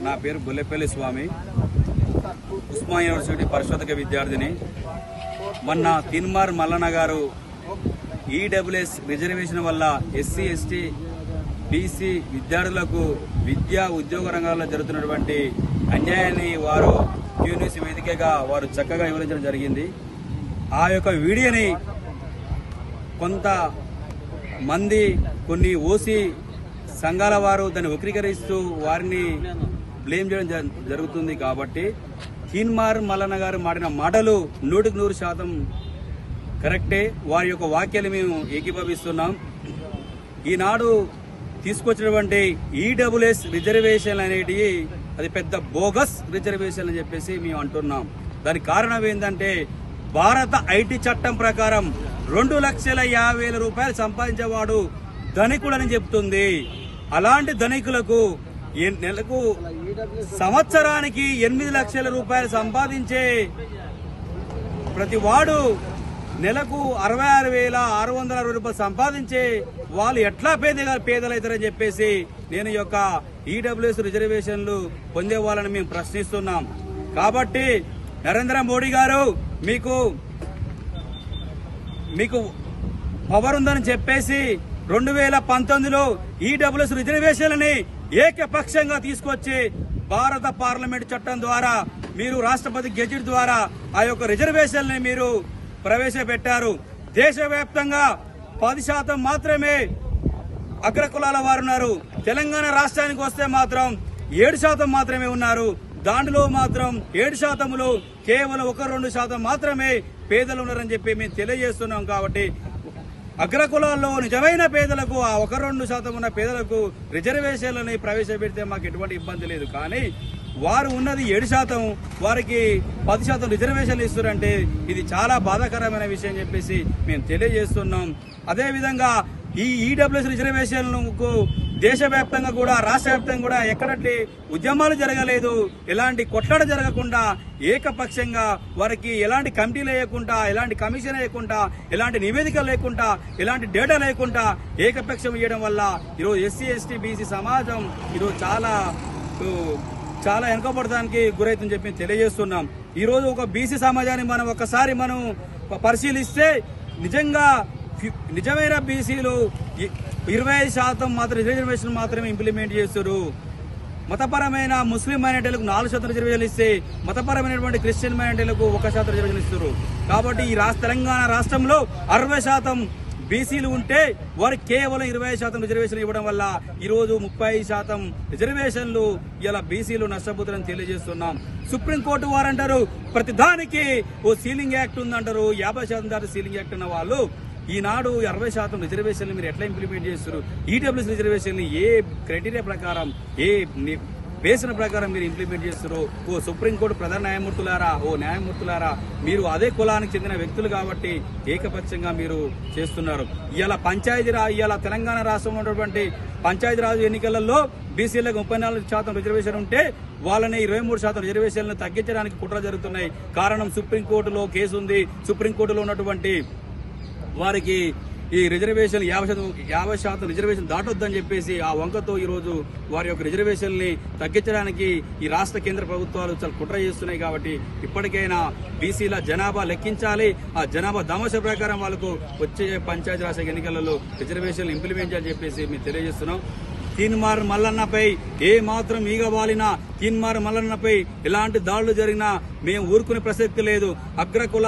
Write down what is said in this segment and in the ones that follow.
నా పేరు బుల్లెపల్లి స్వామి, ఉస్మానియా యూనివర్సిటీ పరిశోధక విద్యార్థిని. మొన్న తీన్మార్ మల్లన్న గారు ఈడబ్ల్యూఎస్ రిజర్వేషన్ వల్ల ఎస్సీ ఎస్టీ బీసీ విద్యార్థులకు విద్యా ఉద్యోగ రంగాల్లో జరుగుతున్నటువంటి అన్యాయాన్ని వారు యూనివర్సిటీ వేదికగా వారు చక్కగా వివరించడం జరిగింది. ఆ యొక్క వీడియోని కొంతమంది కొన్ని ఓసీ సంఘాల వారు దాన్ని వక్రీకరిస్తూ వారిని బ్లేమ్ చేయడం జరుగుతుంది. కాబట్టి తీన్మార్ మల్లన్న గారు మాడిన మాటలు 100% కరెక్టే. వారి యొక్క వాక్యాలు మేము ఏకీభవిస్తున్నాం. ఈనాడు తీసుకొచ్చినటువంటి ఈడబ్ల్యూఎస్ రిజర్వేషన్లు అనేటివి అది పెద్ద బోగస్ రిజర్వేషన్ అని చెప్పేసి మేము అంటున్నాం. దానికి కారణం ఏంటంటే భారత ఐటీ చట్టం ప్రకారం 2,50,000 రూపాయలు సంపాదించేవాడు ధనికుడని చెప్తుంది. అలాంటి ధనికులకు నెలకు సంవత్సరానికి 8 లక్షల రూపాయలు సంపాదించే ప్రతి వాడు నెలకు 66,660 రూపాయలు సంపాదించే వాళ్ళు ఎట్లా పేదలవుతారని చెప్పేసి నేను యొక్క ఈడబ్ల్యూఎస్ రిజర్వేషన్లు పొందే వాళ్ళని మేము ప్రశ్నిస్తున్నాం. కాబట్టి నరేంద్ర మోడీ గారు మీకు పవర్ ఉందని చెప్పేసి 2019లో ఈడబ్ల్యూఎస్ రిజర్వేషన్లని ఏకపక్షంగా తీసుకొచ్చి భారత పార్లమెంట్ చట్టం ద్వారా మీరు రాష్ట్రపతి గెజిట్ ద్వారా ఆ యొక్క రిజర్వేషన్లని మీరు ప్రవేశపెట్టారు. దేశవ్యాప్తంగా 10% మాత్రమే అగ్రకులాల వారు ఉన్నారు. తెలంగాణ రాష్ట్రానికి వస్తే మాత్రం 7% మాత్రమే ఉన్నారు. దాంట్లో మాత్రం 7%లో కేవలం 1-2% మాత్రమే పేదలు ఉన్నారని చెప్పి మేము తెలియజేస్తున్నాం. కాబట్టి అగ్రకులాల్లో నిజమైన పేదలకు ఆ 1-2% ఉన్న పేదలకు రిజర్వేషన్లని ప్రవేశపెడితే మాకు ఎటువంటి ఇబ్బంది లేదు. కానీ వారు ఉన్నది 7%, వారికి 10% రిజర్వేషన్లు ఇస్తున్నారంటే ఇది చాలా బాధాకరమైన విషయం చెప్పేసి మేము తెలియజేస్తున్నాం. అదేవిధంగా ఈ ఈడబ్ల్యూఎస్ రిజర్వేషన్లకు దేశవ్యాప్తంగా కూడా రాష్ట్ర వ్యాప్తంగా కూడా ఎక్కడంటే ఉద్యమాలు జరగలేదు. ఎలాంటి కొట్లాట జరగకుండా ఏకపక్షంగా వారికి ఎలాంటి కమిటీలు వేయకుండా, ఎలాంటి కమిషన్ వేయకుండా, ఎలాంటి నివేదిక లేకుండా, ఎలాంటి డేటా లేకుండా ఏకపక్షం ఇవ్వడం వల్ల ఈరోజు ఎస్సీ ఎస్టీ బీసీ సమాజం ఈరోజు చాలా వెనుకబడడానికి గురైతుందని చెప్పి తెలియజేస్తున్నాం. ఈరోజు ఒక బీసీ సమాజాన్ని మనం పరిశీలిస్తే నిజమైన బీసీలు 25% మాత్రం రిజర్వేషన్ మాత్రమే ఇంప్లిమెంట్ చేస్తారు. మతపరమైన ముస్లిం మైనారిటీలకు 4% రిజర్వేషన్లు ఇస్తే మతపరమైనటువంటి క్రిస్టియన్ మైనారిటీలకు 1% రిజర్వేషన్ ఇస్తారు. కాబట్టి ఈ తెలంగాణ రాష్ట్రంలో 60% బీసీలు ఉంటే వారికి కేవలం 25% రిజర్వేషన్లు ఇవ్వడం వల్ల ఈరోజు 30% రిజర్వేషన్లు ఇలా బీసీలు నష్టపోతారని తెలియజేస్తున్నాం. సుప్రీంకోర్టు వారు అంటారు ప్రతిదానికి ఓ సీలింగ్ యాక్ట్ ఉందంటారు. 50% దాటి సీలింగ్ యాక్ట్ ఉన్న వాళ్ళు ఈనాడు 60% రిజర్వేషన్లు మీరు ఎట్లా ఇంప్లిమెంట్ చేస్తారు? ఈడబ్ల్యూఎస్ రిజర్వేషన్లు ఏ క్రైటీరియా ప్రకారం, ఏ బేసిన ప్రకారం మీరు ఇంప్లిమెంట్ చేస్తారు? ఓ సుప్రీంకోర్టు ప్రధాన న్యాయమూర్తులారా మీరు అదే కులానికి చెందిన వ్యక్తులు కాబట్టి ఏకపక్షంగా మీరు చేస్తున్నారు. ఇవాళ తెలంగాణ రాష్ట్రంలో ఉన్నటువంటి పంచాయతీరాజ్ ఎన్నికలలో బీసీలకు 34% రిజర్వేషన్ ఉంటే వాళ్ళని 23% రిజర్వేషన్లు తగ్గించడానికి కుట్ర జరుగుతున్నాయి. కారణం సుప్రీంకోర్టులో కేసు ఉంది. సుప్రీంకోర్టులో ఉన్నటువంటి వారికి ఈ రిజర్వేషన్ 50% రిజర్వేషన్ దాటొద్దని చెప్పేసి ఆ వంకతో ఈరోజు వారి యొక్క రిజర్వేషన్ని తగ్గించడానికి ఈ రాష్ట్ర కేంద్ర ప్రభుత్వాలు చాలా కుట్ర చేస్తున్నాయి. కాబట్టి ఇప్పటికైనా బీసీల జనాభా లెక్కించాలి. ఆ జనాభా దామాషా ప్రకారం వాళ్ళకు వచ్చే పంచాయతీరాజ్ ఎన్నికలలో రిజర్వేషన్లు ఇంప్లిమెంట్ చేయాలని చెప్పేసి మేము తెలియజేస్తున్నాం. తీన్మార్ మల్లన్నపై ఏ మాత్రం ఈగ వాలినా, తీన్మార్ మల్లన్నపై ఎలాంటి దాడులు జరిగినా మేము ఊరుకునే ప్రసక్తి లేదు. అగ్రకుల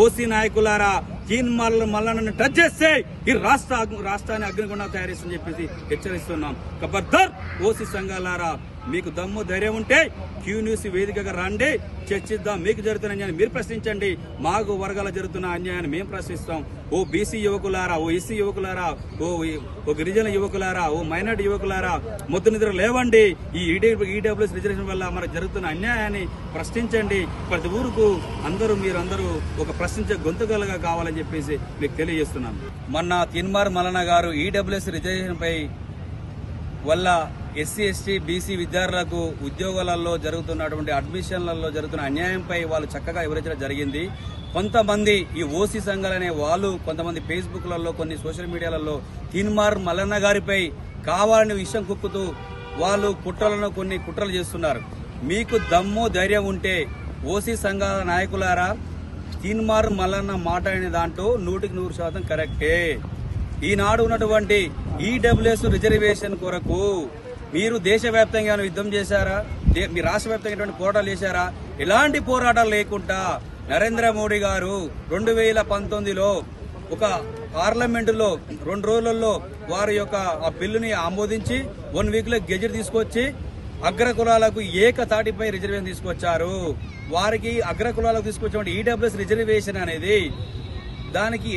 ఓసీ నాయకులారా తీన్మార్ మల్లన్నను టచ్ చేస్తే ఈ రాష్ట్రాన్ని అగ్నిగుండా తయారేస్తుందని చెప్పేసి హెచ్చరిస్తున్నాం. ఖబర్దార్ ఓసీ సంఘాలారా, మీకు దమ్ము ధైర్యం ఉంటే క్యూ న్యూస్ వేదికగా రండి, చర్చిద్దాం. మీకు జరుగుతున్న అన్యాయాన్ని మీరు ప్రశ్నించండి, మాకు వర్గాల జరుగుతున్న అన్యాయాన్ని మేము ప్రశ్నిస్తాం. ఓ బీసీ యువకులారా, ఓ ఎస్సీ యువకులారా, ఓ గిరిజన యువకులారా, ఓ మైనార్టీ యువకులారా, మొద్దు నిద్ర లేవండి. ఈ ఈడబ్ల్యూఎస్ రిజర్వేషన్ వల్ల మనకు జరుగుతున్న అన్యాయాన్ని ప్రశ్నించండి. ప్రతి ఊరుకు మీరందరూ ఒక ప్రశ్నించే గొంతుకలుగా కావాలని చెప్పేసి మీకు తెలియజేస్తున్నాను. మొన్న తీన్మార్ మల్లన్న గారు ఈడబ్ల్యూఎస్ రిజర్వేషన్ పై వల్ల ఎస్సీ ఎస్టీ బీసీ విద్యార్థులకు ఉద్యోగాలలో జరుగుతున్నటువంటి అడ్మిషన్లలో జరుగుతున్న అన్యాయంపై వాళ్ళు చక్కగా వివరించడం జరిగింది. కొంతమంది ఈ ఓసీ సంఘాలనే వాళ్ళు కొంతమంది ఫేస్బుక్లలో, కొన్ని సోషల్ మీడియాలలో తీన్మార్ మల్లన్న గారిపై కావాలని విషయం కుక్కుతూ వాళ్ళు కొన్ని కుట్రలు చేస్తున్నారు. మీకు దమ్ము ధైర్యం ఉంటే ఓసీ సంఘాల నాయకులారా, తీన్మార్ మల్లన్న మాట్లాడిన దాంట్లో 100% కరెక్టే. ఈనాడు ఉన్నటువంటి ఈడబ్ల్యూఎస్ రిజర్వేషన్ కొరకు మీరు దేశవ్యాప్తంగా యుద్ధం చేశారా? మీ రాష్ట్ర వ్యాప్తంగా పోరాటాలు చేశారా? ఎలాంటి పోరాటాలు లేకుండా నరేంద్ర మోడీ గారు 2019లో ఒక పార్లమెంటులో 2 రోజులలో వారి యొక్క ఆ బిల్లుని ఆమోదించి 1 వీక్ లో గెజెట్ తీసుకొచ్చి అగ్రకులాలకు ఏకతాటిపై రిజర్వేషన్ తీసుకొచ్చారు. వారికి అగ్రకులాలకు తీసుకొచ్చిన ఈడబ్ల్యూఎస్ రిజర్వేషన్ అనేది దానికి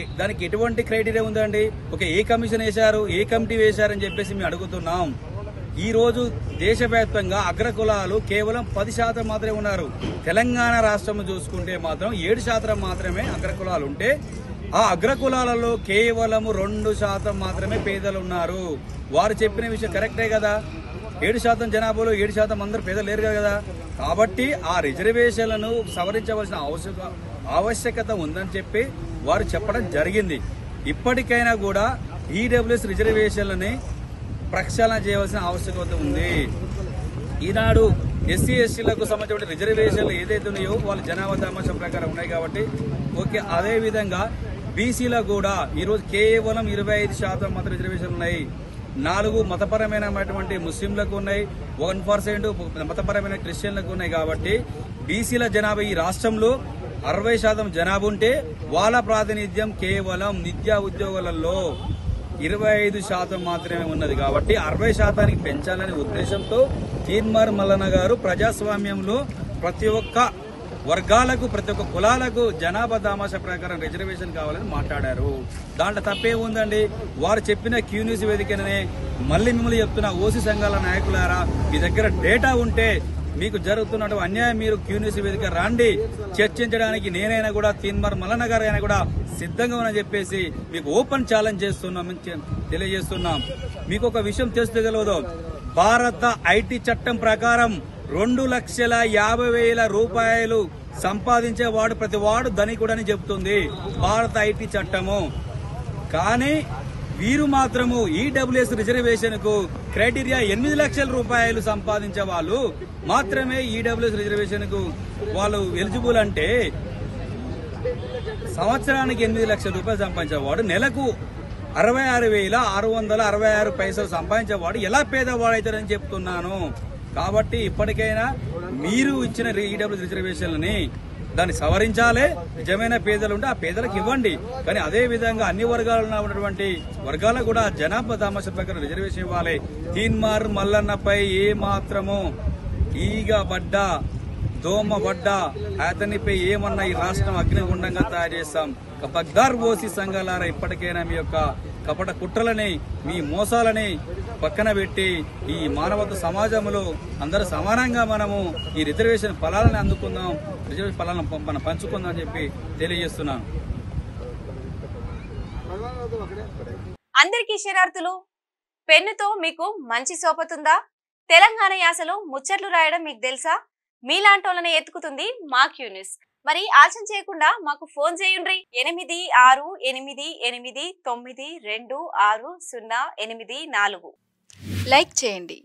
ఎటువంటి క్రైటీరియా ఉందండి? ఒక ఏ కమిషన్ వేశారు, ఏ కమిటీ వేశారని చెప్పేసి మేము అడుగుతున్నాం. ఈ రోజు దేశవ్యాప్తంగా అగ్రకులాలు కేవలం 10% మాత్రమే ఉన్నారు. తెలంగాణ రాష్ట్రం చూసుకుంటే మాత్రం 7% మాత్రమే అగ్రకులాలు ఉంటే ఆ అగ్రకులాలలో కేవలం 2% మాత్రమే పేదలు ఉన్నారు. వారు చెప్పిన విషయం కరెక్టే కదా. 7% జనాభాలో 7% అందరూ పేదలు లేరు కదా. కాబట్టి ఆ రిజర్వేషన్లను సవరించవలసిన ఆవశ్యకత ఉందని చెప్పి వారు చెప్పడం జరిగింది. ఇప్పటికైనా కూడా ఈడబ్ల్యూఎస్ రిజర్వేషన్లని ప్రక్షాళన చేయవలసిన ఆవశ్యకత ఉంది. ఈనాడు ఎస్సీ ఎస్టీలకు సంబంధించిన రిజర్వేషన్లు ఏదైతే ఉన్నాయో వాళ్ళ జనాభా దామాషం ప్రకారం ఉన్నాయి కాబట్టి ఓకే. అదే విధంగా బీసీలకు కూడా ఈరోజు కేవలం 25% మాత్రం రిజర్వేషన్లు ఉన్నాయి. 4 మతపరమైనటువంటి ముస్లింలకు ఉన్నాయి, 1% మతపరమైన క్రిస్టియన్లకు ఉన్నాయి. కాబట్టి బీసీల జనాభా ఈ రాష్ట్రంలో 60% జనాభా ఉంటే వాళ్ళ ప్రాతినిధ్యం కేవలం విద్యా ఉద్యోగాలలో 25% మాత్రమే ఉన్నది. కాబట్టి 60%కి పెంచాలనే ఉద్దేశంతో తీన్మార్ మల్లన్న గారు ప్రజాస్వామ్యంలో ప్రతి ఒక్క వర్గాలకు, ప్రతి ఒక్క కులాలకు జనాభా దామాషా ప్రకారం రిజర్వేషన్ కావాలని మాట్లాడారు. దాంట్లో తప్పే ఉందండి. వారు చెప్పిన క్యూన్యూస్ వేదికనే మళ్ళీ మిమ్మల్ని చెప్తున్న ఓసీ సంఘాల నాయకులారా, మీ దగ్గర డేటా ఉంటే మీకు జరుగుతున్నట్టు అన్యాయం మీరు క్యూన్యూస్ వేదిక రండి, చర్చించడానికి నేనైనా కూడా తీన్మార్ మల్లన్న గారు అయినా కూడా సిద్ధంగా ఉన్నామని చెప్పేసి మీకు ఓపెన్ ఛాలెంజ్ తెలియజేస్తున్నాం. మీకు ఒక విషయం తెలుసుకోగలదు. భారత ఐటీ చట్టం ప్రకారం 2,50,000 రూపాయలు సంపాదించేవాడు ప్రతివాడు ధనికుడని చెబుతుంది భారత ఐటీ చట్టము. కానీ వీరు మాత్రము ఈడబ్ల్యూఎస్ రిజర్వేషన్ కు క్రైటీరియా 8 లక్షల రూపాయలు సంపాదించే వాళ్ళు మాత్రమే ఈడబ్ల్యూఎస్ రిజర్వేషన్ కు వాళ్ళు ఎలిజిబుల్. అంటే సంవత్సరానికి 8 లక్షల రూపాయలు సంపాదించేవాడు నెలకు 66,666 సంపాదించేవాడు ఎలా పేదవాడు అవుతారని చెప్తున్నాను. కాబట్టి ఇప్పటికైనా మీరు ఇచ్చిన ఈడబ్ల్యూఎస్ రిజర్వేషన్లని దాన్ని సవరించాలి. నిజమైన పేదలు ఉంటే ఆ పేదలకు ఇవ్వండి. కానీ అదే విధంగా అన్ని వర్గాలలో ఉన్నటువంటి వర్గాలకు కూడా జనాభా దామాషా ప్రకారం రిజర్వేషన్ ఇవ్వాలి. తీన్మార్ మల్లన్నపై ఏ మాత్రము ఈగ పడ్డా, దోమ పడ్డా అతనిపై ఏమన్నా ఈ రాష్ట్రం అగ్నిగుండంగా తయారు చేస్తాం. ఖబర్దార్ ఓసీ సంఘాలారా, ఇప్పటికైనా మీ యొక్క కపట కుట్రలని, మీ మోసాలని పక్కన పెట్టి ఈ మానవత్వ సమాజంలో అందరూ సమానంగా మనము ఈ రిజర్వేషన్ ఫలాలను అందుకుందాం, రిజర్వేషన్ ఫలాలను మనం పంచుకుందాం అని చెప్పి తెలియజేస్తున్నాను. అందరికీ శరణార్థులు. పెన్నుతో మీకు మంచి సోపతుందా? తెలంగాణ యాసలో ముచ్చట్లు రాయడం మీకు తెలుసా? మీలాంటోళ్ళని ఎత్తుకుతుంది మా క్యూన్యూస్. మరి ఆలస్యం చేయకుండా మాకు ఫోన్ చేయండి. 8688892604. లైక్ చేయండి.